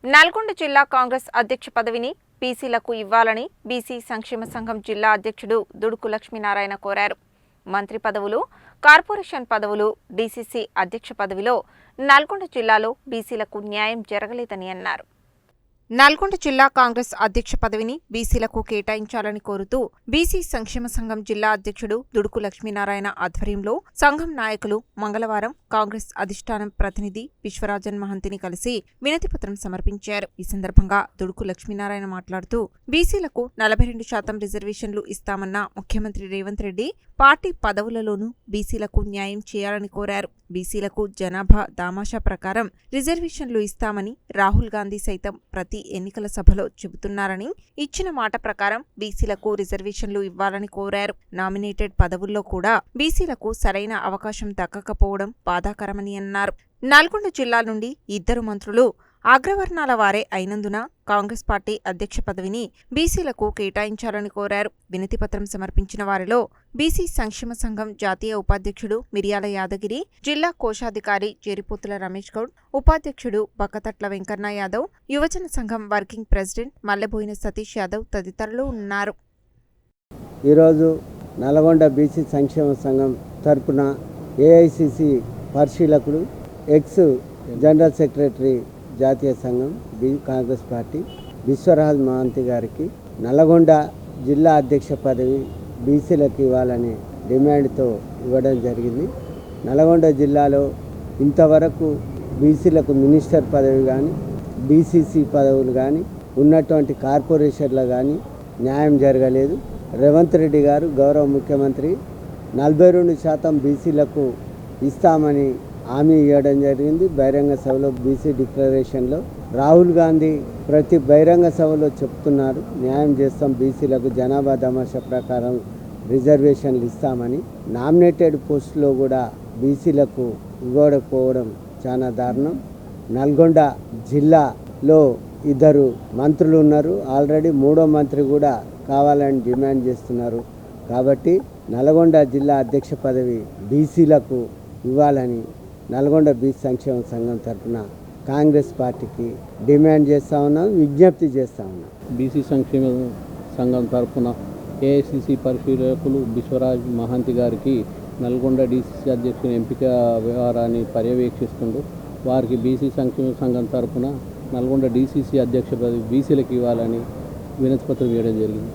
నల్గొండ జిల్లా కాంగ్రెస్ అధ్యక్ష పదవిని బీసీలకు ఇవ్వాలని బీసీ సంక్షేమ సంఘం జిల్లా అధ్యక్షుడు దుడుకు లక్ష్మీనారాయణ కోరారు. మంత్రి పదవులు, కార్పొరేషన్ పదవులు, డీసీసీ అధ్యక్ష పదవిలో నల్గొండ జిల్లాలో బీసీలకు న్యాయం జరగలేదని అన్నారు. నల్గొండ జిల్లా కాంగ్రెస్ అధ్యక్ష పదవిని బీసీలకు కేటాయించాలని కోరుతూ బీసీ సంక్షేమ సంఘం జిల్లా అధ్యక్షుడు దుడుకు లక్ష్మీనారాయణ ఆధ్వర్యంలో సంఘం నాయకులు మంగళవారం కాంగ్రెస్ అధిష్టానం ప్రతినిధి విశ్వరాజన్ మహంతిని కలిసి వినతిపత్రం సమర్పించారు. ఈ సందర్భంగా దుడుకు లక్ష్మీనారాయణ మాట్లాడుతూ బీసీలకు 42% రిజర్వేషన్లు ఇస్తామన్న ముఖ్యమంత్రి రేవంత్ రెడ్డి పార్టీ పదవులలోనూ బీసీలకు న్యాయం చేయాలని కోరారు. బీసీలకు జనాభా దామాషా ప్రకారం రిజర్వేషన్లు ఇస్తామని రాహుల్ గాంధీ సైతం ప్రతి ఎన్నికల సభలో చెబుతున్నారని, ఇచ్చిన మాట ప్రకారం బీసీలకు రిజర్వేషన్లు ఇవ్వాలని కోరారు. నామినేటెడ్ పదవుల్లో కూడా బీసీలకు సరైన అవకాశం దక్కకపోవడం బాధాకరమని అన్నారు. నల్గొండ జిల్లా నుండి 2 మంత్రులు అగ్రవర్ణాల వారే అయినందున కాంగ్రెస్ పార్టీ అధ్యక్ష పదవిని బీసీలకు కేటాయించాలని కోరారు. వినతిపత్రం సమర్పించిన వారిలో బీసీ సంక్షేమ సంఘం జాతీయ ఉపాధ్యక్షుడు మిర్యాల యాదగిరి, జిల్లా కోశాధికారి జేరిపోతుల రమేష్ గౌడ్, ఉపాధ్యక్షుడు బక్కతట్ల వెంకన్న యాదవ్, యువజన సంఘం వర్కింగ్ ప్రెసిడెంట్ మల్లెబోయిన సతీష్ యాదవ్ తదితరులు ఉన్నారు. ఈరోజు నల్గొండ బీసీ సంక్షేమ సంఘం తరపున ఏఐసిసి పరిశీలకుడు, ఎక్స్ జనరల్ సెక్రటరీ జాతీయ సంఘం కాంగ్రెస్ పార్టీ విశ్వరాజ్ మహంతి గారికి నల్గొండ జిల్లా అధ్యక్ష పదవి బీసీలకు ఇవ్వాలనే డిమాండ్తో ఇవ్వడం జరిగింది. నల్గొండ జిల్లాలో ఇంతవరకు బీసీలకు మినిస్టర్ పదవి కానీ, డీసీసీ పదవులు కానీ, ఉన్నటువంటి కార్పొరేషన్లు కానీ న్యాయం జరగలేదు. రేవంత్ రెడ్డి గారు గౌరవ ముఖ్యమంత్రి 42% బీసీలకు ఇస్తామని హామీ ఇవ్వడం జరిగింది. బహిరంగ సభలో బీసీ డిక్లరేషన్లో రాహుల్ గాంధీ ప్రతి బహిరంగ సభలో చెప్తున్నారు, న్యాయం చేస్తాం, బీసీలకు జనాభా దామాషా ప్రకారం రిజర్వేషన్లు ఇస్తామని. నామినేటెడ్ పోస్టులో కూడా బీసీలకు ఇవ్వకపోవడం చాలా దారుణం. నల్గొండ జిల్లాలో 2 మంత్రులు ఉన్నారు, ఆల్రెడీ 3వ మంత్రి కూడా కావాలని డిమాండ్ చేస్తున్నారు. కాబట్టి నల్గొండ జిల్లా అధ్యక్ష పదవి బీసీలకు ఇవ్వాలని నల్గొండ బీసీ సంక్షేమ సంఘం తరఫున కాంగ్రెస్ పార్టీకి డిమాండ్ చేస్తూ ఉన్నాం, విజ్ఞప్తి చేస్తూ ఉన్నాం. బీసీ సంక్షేమ సంఘం తరఫున ఏఐసిసి పరిశీలకులు విశ్వరాజ్ మహంతి గారికి నల్గొండ డీసీసీ అధ్యక్షుని ఎంపిక వ్యవహారాన్ని పర్యవేక్షిస్తుంటూ వారికి బీసీ సంక్షేమ సంఘం తరఫున నల్గొండ డీసీసీ అధ్యక్ష పదవి బీసీలకు ఇవ్వాలని వినతిపత్రం ఇవ్వడం జరిగింది.